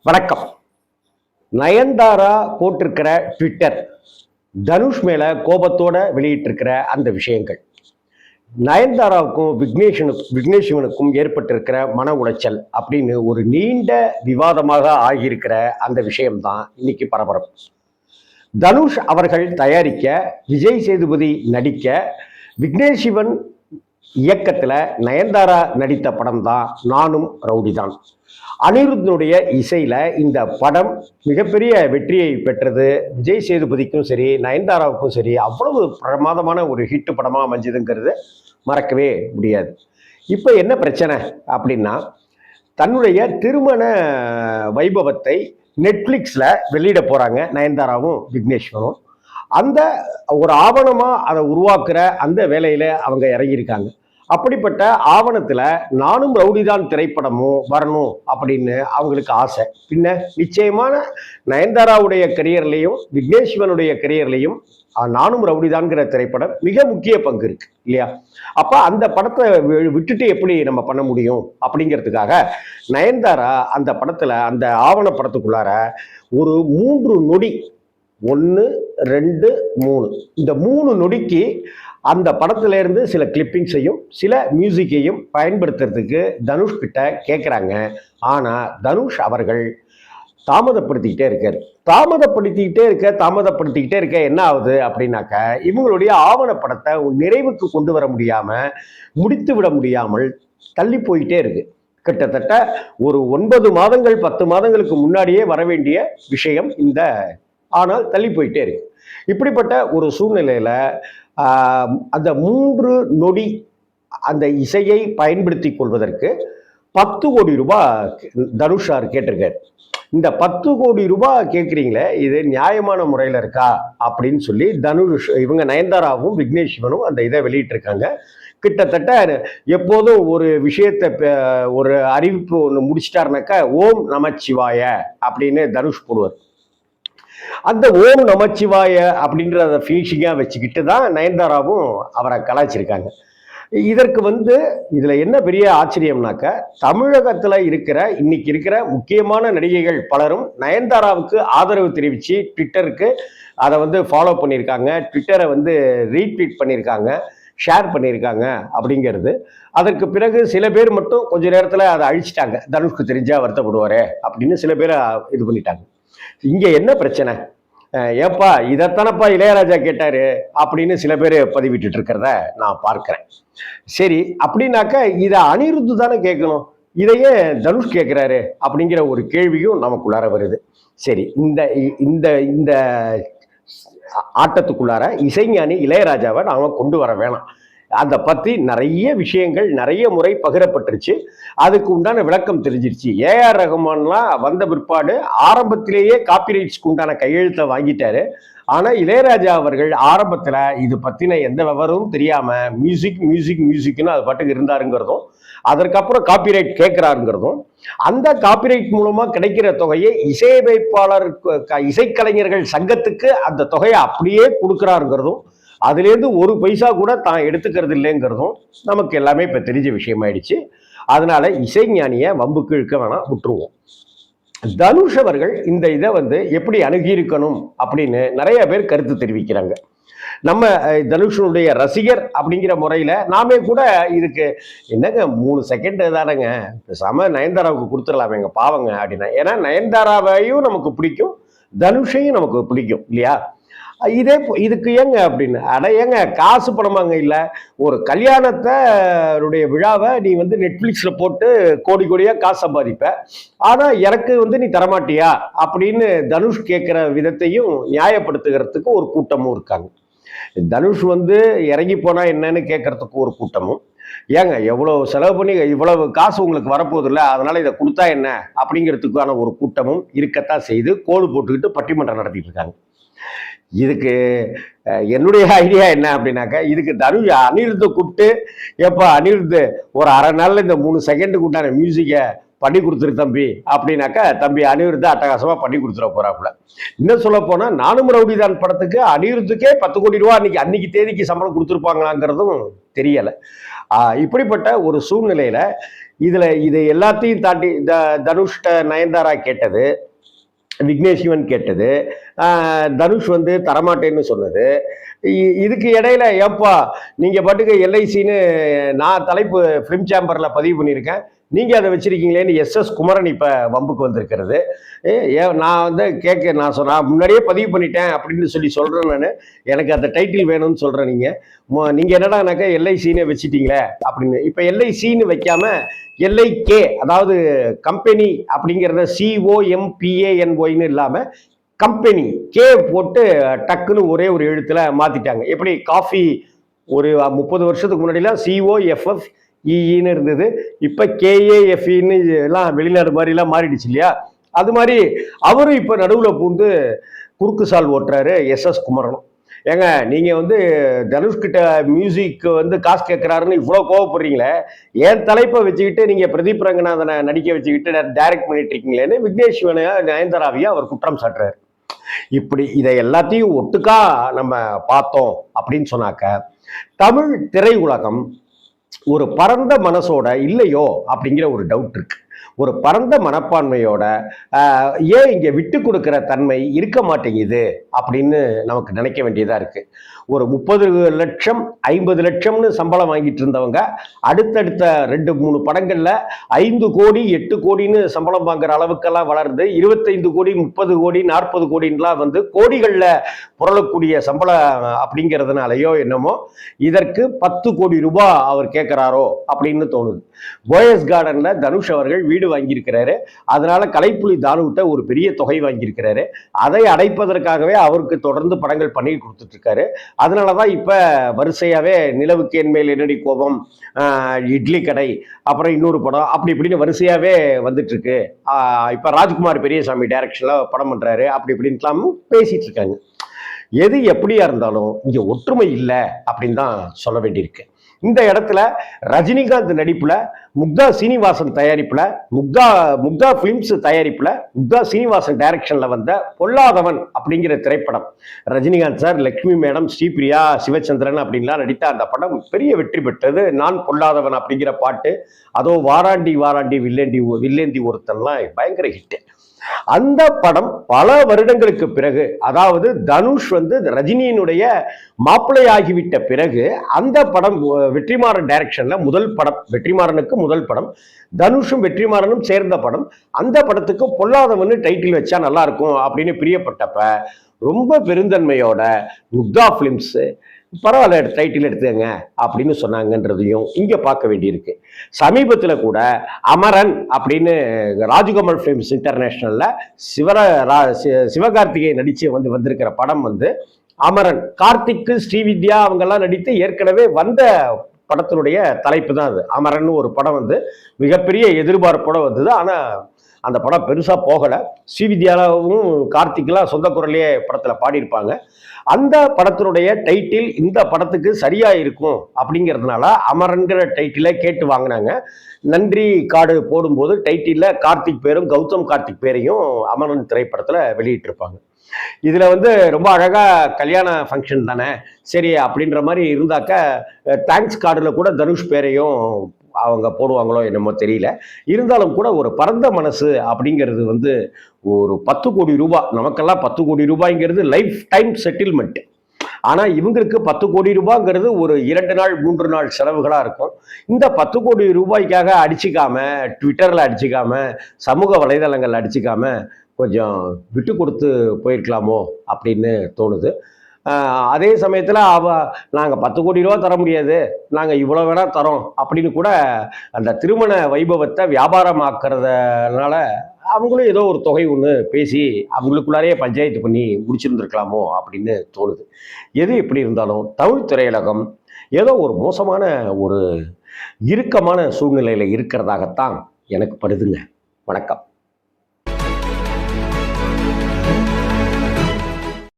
வணக்கம். நயன்தாரா போட்டிருக்கிற ட்விட்டர், தனுஷ் மேல கோபத்தோட வெளியிட்டிருக்கிற அந்த விஷயங்கள், நயன்தாராவுக்கும் விக்னேஷ்வனுக்கும் ஏற்பட்டிருக்கிற மன உளைச்சல் அப்படின்னு ஒரு நீண்ட விவாதமாக ஆகியிருக்கிற அந்த விஷயம்தான் இன்னைக்கு பரபரப்பு. தனுஷ் அவர்கள் தயாரிக்க, விஜய் சேதுபதி நடிக்க, விக்னேஷ்வன் இயக்கத்துல நயன்தாரா நடித்த படம் தான் நானும் ரவுடிதான். அனிருத்தினுடைய இசையில இந்த படம் மிகப்பெரிய வெற்றியை பெற்றது. விஜய் சேதுபதிக்கும் சரி, நயன்தாராவுக்கும் சரி, அவ்வளவு பிரமாதமான ஒரு ஹிட் படமா அமைஞ்சதுங்கிறது மறக்கவே முடியாது. இப்ப என்ன பிரச்சனை அப்படின்னா, தன்னுடைய திருமண வைபவத்தை நெட்ஃபிளிக்ஸ்ல வெளியிட போறாங்க நயன்தாராவும் விக்னேஸ்வரும். அந்த ஒரு ஆவணமா அதை உருவாக்குற அந்த வேலையில அவங்க இறங்கியிருக்காங்க. அப்படிப்பட்ட ஆவணத்துல நானும் ரவுடிதான் திரைப்படமும் வரணும் அப்படின்னு அவங்களுக்கு ஆசை. பின்ன நிச்சயமான நயன்தாராவுடைய கரியர்லையும் விக்னேஸ்வனுடைய கரியர்லையும் நானும் ரவுடிதான்ங்கிற திரைப்படம் மிக முக்கிய பங்கு இருக்கு இல்லையா? அப்ப அந்த படத்தை விட்டுட்டு எப்படி நம்ம பண்ண முடியும் அப்படிங்கிறதுக்காக நயன்தாரா அந்த படத்துல, அந்த ஆவண படத்துக்குள்ளார ஒரு 3 நொடி, 1 2 3, இந்த 3 நொடிக்கு அந்த படத்துல இருந்து சில கிளிப்பிங்ஸையும் சில மியூசிக்கையும் பயன்படுத்துறதுக்கு தனுஷ் கிட்ட கேட்குறாங்க. ஆனா தனுஷ் அவர்கள் தாமதப்படுத்திக்கிட்டே இருக்க என்ன ஆகுது அப்படின்னாக்க, இவங்களுடைய ஆவணப்படத்தை நிறைவுக்கு கொண்டு வர முடியாம, முடித்து விட முடியாமல் தள்ளி போயிட்டே இருக்கு. கிட்டத்தட்ட ஒரு 9 மாதங்கள் 10 மாதங்களுக்கு முன்னாடியே வர வேண்டிய விஷயம் இந்த, ஆனால் தள்ளி போயிட்டே இருக்கு. இப்படிப்பட்ட ஒரு சூழ்நிலையில அந்த 3 நொடி அந்த இசையை பயன்படுத்தி கொள்வதற்கு 10 கோடி ரூபாய் தனுஷ் சார் கேட்டிருக்காரு. இந்த 10 கோடி ரூபாய் கேட்குறீங்களே, இது நியாயமான முறையில் இருக்கா அப்படின்னு சொல்லி தனுஷ், இவங்க நயன்தாராவும் விக்னேஷ்வனும் அந்த இதை வெளியிட்டிருக்காங்க. கிட்டத்தட்ட எப்போதும் ஒரு விஷயத்தை, ஒரு அறிவிப்பு ஒன்று முடிச்சிட்டாருனாக்கா ஓம் நமச்சிவாய அப்படின்னு தனுஷ் போடுவார். அந்த ஓம் நமச்சிவாய அப்படின்றத ஃபினிஷிங்காக வச்சுக்கிட்டு தான் நயன்தாராவும் அவரை கலாய்ச்சிருக்காங்க. இதற்கு இதுல என்ன பெரிய ஆச்சரியம்னாக்க, தமிழகத்துல இன்னைக்கு இருக்கிற முக்கியமான நடிகைகள் பலரும் நயன்தாராவுக்கு ஆதரவு தெரிவித்து ட்விட்டருக்கு அதை ஃபாலோ பண்ணியிருக்காங்க, ட்விட்டரை ரீட்வீட் பண்ணியிருக்காங்க, ஷேர் பண்ணியிருக்காங்க அப்படிங்கிறது. அதற்கு பிறகு சில பேர் மட்டும் கொஞ்ச நேரத்தில் அதை அழிச்சிட்டாங்க. தனுஷ்க்கு தெரிஞ்சா வருத்தப்படுவாரே அப்படின்னு சில பேரை இது பண்ணிட்டாங்க. இங்க என்ன பிரச்சனை? ஏப்பா இதைத்தானப்பா இளையராஜா கேட்டாரு அப்படின்னு சில பேர் பதிவிட்டு இருக்கிறத நான் பார்க்கிறேன். சரி, அப்படின்னாக்க இதை அனிருத்து தானே கேட்கணும், இதையே தனுஷ் கேட்கிறாரு அப்படிங்கிற ஒரு கேள்வியும் நமக்குள்ளார வருது. சரி, இந்த இந்த இந்த ஆட்டத்துக்குள்ளார இசைஞானி இளையராஜாவை நாம கொண்டு வர வேணாம். அதை பற்றி நிறைய விஷயங்கள் நிறைய முறை பகிரப்பட்டுருச்சு. அதுக்கு உண்டான விளக்கம் தெரிஞ்சிருச்சு. ஏஆர் ரஹ்மான்லாம் வந்த பிற்பாடு ஆரம்பத்திலேயே காப்பிரைட்ஸ்க்கு உண்டான கையெழுத்தை வாங்கிட்டாரு. ஆனால் இளையராஜா அவர்கள் ஆரம்பத்தில் இது பற்றின எந்த விவரமும் தெரியாமல் மியூசிக்னு அது பாட்டுக்கு இருந்தாருங்கிறதும், அதற்கப்புறம் காப்பிரைட் கேட்குறாருங்கிறதும், அந்த காப்பிரைட் மூலமாக கிடைக்கிற தொகையை இசையமைப்பாளர் இசைக்கலைஞர்கள் சங்கத்துக்கு அந்த தொகையை அப்படியே கொடுக்குறாருங்கிறதும், அதுலேருந்து ஒரு பைசா கூட தான் எடுத்துக்கிறது இல்லைங்கிறதும் நமக்கு எல்லாமே இப்போ தெரிஞ்ச விஷயமாயிடுச்சு. அதனால இசைஞானியை வம்புக்கு இழுக்க வேணாம், விட்டுருவோம். தனுஷ் அவர்கள் இந்த இதை எப்படி அணுகியிருக்கணும் அப்படின்னு நிறைய பேர் கருத்து தெரிவிக்கிறாங்க. நம்ம தனுஷனுடைய ரசிகர் அப்படிங்கிற முறையில் நாமே கூட இதுக்கு என்னங்க 3 செகண்ட் தானேங்க, பேசாம நயன்தாராவுக்கு கொடுத்துடலாமேங்க பாவங்க அப்படின்னா. ஏன்னா நயன்தாராவையும் நமக்கு பிடிக்கும், தனுஷையும் நமக்கு பிடிக்கும் இல்லையா? இதுக்கு ஏங்க அப்படின்னு, அட ஏங்க காசு பணமாங்க இல்லை, ஒரு கல்யாணத்தை விழாவை நீ நெட்ஃபிளிக்ஸ்ல போட்டு கோடி கோடியா காசு சம்பாதிப்ப, ஆனா எனக்கு நீ தரமாட்டியா அப்படின்னு தனுஷ் கேட்கிற விதத்தையும் நியாயப்படுத்துகிறதுக்கு ஒரு கூட்டமும் இருக்காங்க. தனுஷ் இறங்கி போனா என்னன்னு கேட்கறதுக்கு ஒரு கூட்டமும், ஏங்க எவ்வளவு செலவு பண்ணி இவ்வளவு காசு உங்களுக்கு வரப்போகுது இல்லை, அதனால இதை கொடுத்தா என்ன அப்படிங்கிறதுக்கான ஒரு கூட்டமும் இருக்கத்தான் செய்து கோடு போட்டுக்கிட்டு பட்டிமன்றம் நடத்திட்டு இருக்காங்க. இதுக்கு என்னுடைய ஐடியா என்ன அப்படின்னாக்கா, இதுக்கு அனிருத்தை கூப்பிட்டு, எப்பா அனிருத்து ஒரு அரை நாள்ல இந்த 3 செகண்டுக்கு உண்டான மியூசிக்கை பண்ணி கொடுத்துரு தம்பி அப்படின்னாக்கா, தம்பி அனிருத்தை அட்டகாசமா பண்ணி கொடுத்துட போறாப்புல. இன்னும் சொல்ல போனா நானும் ரவுடிதான் படத்துக்கு அனிருத்துக்கே 10 கோடி ரூபா அன்னைக்கு தேதிக்கு சம்பளம் கொடுத்துருப்பாங்களாங்கிறதும் தெரியல. இப்படிப்பட்ட ஒரு சூழ்நிலையில இதை எல்லாத்தையும் தாண்டி தனுஷ்ட நயன்தாரா கேட்டது, விக்னேஷ் சிவன் கேட்டது, தனுஷ் வந்து தரமாட்டேன்னு சொன்னது. இதுக்கு இடையில ஏப்பா நீங்க பாட்டுக்கு எல்ஐசின்னு நான் தலைப்பு ஃபிலிம் சேம்பர்ல பதிவு பண்ணியிருக்கேன், நீங்க அதை வச்சிருக்கீங்களேன்னு எஸ் குமரன் இப்ப வம்புக்கு வந்திருக்கிறது. நான் வந்து நான் சொன்னேன் முன்னாடியே பதிவு பண்ணிட்டேன் அப்படின்னு சொல்றேன். நான் எனக்கு அந்த டைட்டில் வேணும்னு சொல்றேன். நீங்க என்னடானாக்கா எல்ஐசின்னு வச்சிட்டீங்களே அப்படின்னு. இப்ப எல்ஐசின்னு வைக்காம எல்ஐகே, அதாவது கம்பெனி அப்படிங்கிறத COMPANYன்னு இல்லாம கம்பெனி கே போட்டு டக்குன்னு ஒரே ஒரு எழுத்துல மாத்திட்டாங்க. எப்படி காஃபி ஒரு 30 வருஷத்துக்கு முன்னாடிலாம் COFFEன்னு இருந்தது, இப்ப KAFEன்னு எல்லாம் வெளிநாடு மாதிரிலாம் மாறிடுச்சு இல்லையா? அது மாதிரி அவரும் இப்ப நடுவுல பூந்து குறுக்கு சால் ஓட்டுறாரு குமரனும். ஏங்க நீங்க வந்து தனுஷ்கிட்ட மியூசிக் வந்து காசு கேட்கிறாருன்னு இவ்வளவு கோவப்படுறீங்களே, என் தலைப்பை வச்சுக்கிட்டு நீங்க பிரதீப் ரங்கநாதனை நடிக்க வச்சுக்கிட்டு டைரக்ட் பண்ணிட்டு இருக்கீங்களேன்னு விக்னேஷ் சிவனையா நயன்தாராவையும் அவர் குற்றம் சாட்டுறாரு. இப்படி இதை எல்லாத்தையும் ஒட்டுக்கா நம்ம பார்த்தோம் அப்படின்னு சொன்னாக்க, தமிழ் திரையுலகம் ஒரு பரந்த மனசோட இல்லையோ அப்படிங்கிற ஒரு டவுட் இருக்கு. ஒரு பரந்த மனப்பான்மையோட ஏன் இங்க விட்டு கொடுக்கிற தன்மை இருக்க மாட்டேங்குது அப்படின்னு நமக்கு நினைக்க வேண்டியதா இருக்கு. ஒரு 30 லட்சம் 50 லட்சம்னு சம்பளம் வாங்கிட்டு இருந்தவங்க அடுத்தடுத்த 2-3 படங்கள்ல 5 கோடி 8 கோடின்னு சம்பளம் வாங்குற அளவுக்கெல்லாம் வளர்ந்து 25 கோடி 30 கோடி 40 கோடின்லாம் வந்து கோடிகள்ல புரளக்கூடிய சம்பளம் அப்படிங்கிறதுனாலயோ என்னமோ இதற்கு 10 கோடி ரூபாய் அவர் கேட்கிறாரோ அப்படின்னு தோணுது. போயஸ் கார்டன்ல தனுஷ் அவர்கள் வீடு வாங்கியிருக்கிறாரு. அதனால கலைப்புலி தானுகிட்ட ஒரு பெரிய தொகை வாங்கியிருக்கிறாரு. அதை அடைப்பதற்காகவே அவருக்கு தொடர்ந்து படங்கள் பண்ணி கொடுத்துட்டு இருக்காரு. அதனாலதான் இப்ப வரிசையாவே நிலவுக்கு என்மேல் என்னடி கோபம், இட்லி கடை, அப்புறம் இன்னொரு படம், அப்படி இப்படின்னு வரிசையாவே வந்துட்டு இருக்கு. இப்ப ராஜ்குமார் பெரியசாமி டைரக்ஷன்ல படம் பண்றாரு, அப்படி இப்படின்லாம் பேசிட்டு இருக்காங்க. எது எப்படியா இருந்தாலும் இங்க ஒற்றுமை இல்லை அப்படின்னு தான் சொல்ல வேண்டியிருக்கு. இந்த இடத்துல ரஜினிகாந்த் நடிப்புல, முக்தா சீனிவாசன் தயாரிப்புல, முக்தா பிலிம்ஸ் தயாரிப்புல, முக்தா சீனிவாசன் டைரக்ஷன்ல வந்த பொல்லாதவன் அப்படிங்கிற திரைப்படம், ரஜினிகாந்த் சார், லட்சுமி மேடம், ஸ்ரீபிரியா, சிவச்சந்திரன் அப்படின்லாம் நடித்த அந்த படம் பெரிய வெற்றி பெற்றது. நான் பொல்லாதவன் அப்படிங்கிற பாட்டு, அதோ வாராண்டி வாராண்டி வில்லேந்தி ஒருத்தன்லாம் பயங்கர ஹிட். அந்த படம் பல வருடங்களுக்கு பிறகு, அதாவது தனுஷ் வந்து ரஜினியினுடைய மாப்பிள்ளை ஆகிவிட்ட பிறகு அந்த படம் வெற்றிமாறன் டைரக்ஷன்ல முதல் படம், வெற்றிமாறனுக்கு முதல் படம், தனுஷும் வெற்றிமாறனும் சேர்ந்த படம். அந்த படத்துக்கு பொல்லாதவன்னு டைட்டில் வச்சா நல்லா இருக்கும் அப்படின்னு பிரியப்பட்டப்ப ரொம்ப பெருந்தன்மையோட முக்தா பிலிம்ஸ் பரவாயில்ல டைட்டில் எடுத்துங்க அப்படின்னு சொன்னாங்கன்றதையும் இங்க பார்க்க வேண்டியிருக்கு. சமீபத்தில் கூட அமரன் அப்படின்னு ராஜ்கமல் பிலிம்ஸ் இன்டர்நேஷனல்ல சிவகார்த்திகை நடிச்சு வந்திருக்கிற படம் வந்து அமரன். கார்த்திக், ஸ்ரீவித்யா அவங்கெல்லாம் நடித்து ஏற்கனவே வந்த படத்தினுடைய தலைப்பு தான் அது. அமரன் ஒரு படம் வந்து மிகப்பெரிய எதிர்பார்ப்போட வந்தது. ஆனா அந்த படம் பெருசா போகல. ஸ்ரீவித்யாவும் கார்த்திக்லாம் சொந்த குரலையே படத்துல பாடியிருப்பாங்க. அந்த படத்தினுடைய டைட்டில் இந்த படத்துக்கு சரியா இருக்கும் அப்படிங்கிறதுனால அமரன்கிற டைட்டிலை கேட்டு வாங்கினாங்க. நன்றி கார்டு போடும்போது டைட்டில் கார்த்திக் பேரும் கௌதம் கார்த்திக் பேரையும் அமரன் திரைப்படத்துல வெளியிட்டிருப்பாங்க. இதுல வந்து ரொம்ப அழகா கல்யாண ஃபங்க்ஷன் தானே சரி அப்படின்ற மாதிரி இருந்தாக்க தேங்க்ஸ் கார்டுல கூட தனுஷ் பேரையும் அவங்க போடுவாங்களோ என்னமோ தெரியல. இருந்தாலும் கூட ஒரு பரந்த மனசு அப்படிங்கிறது வந்து ஒரு 10 கோடி ரூபாய், நமக்கெல்லாம் 10 கோடி ரூபாய்ங்கிறது லைஃப் டைம் செட்டில்மெண்ட். ஆனா இவங்களுக்கு 10 கோடி ரூபாய்ங்கிறது ஒரு 2 நாள் 3 நாள் செலவுகளா இருக்கும். இந்த 10 கோடி ரூபாய்க்காக அடிச்சுக்காம, ட்விட்டர்ல அடிச்சுக்காம, சமூக வலைதளங்கள் அடிச்சுக்காம கொஞ்சம் விட்டு கொடுத்து போயிருக்கலாமோ அப்படின்னு தோணுது. அதே சமயத்தில் நாங்கள் 10 கோடி ரூபா தர முடியாது, நாங்கள் இவ்வளோ வேணா தரோம் அப்படின்னு கூட அந்த திருமண வைபவத்தை வியாபாரமாக்குறதுனால அவங்களும் ஏதோ ஒரு தொகை ஒன்று பேசி அவங்களுக்குள்ளாரையே பஞ்சாயத்து பண்ணி முடிச்சிருந்துருக்கலாமோ அப்படின்னு தோணுது. எது எப்படி இருந்தாலும் தமிழ் திரையுலகம் ஏதோ ஒரு மோசமான ஒரு இறுக்கமான சூழ்நிலையில் இருக்கிறதாகத்தான் எனக்கு படுதுங்க. வணக்கம்.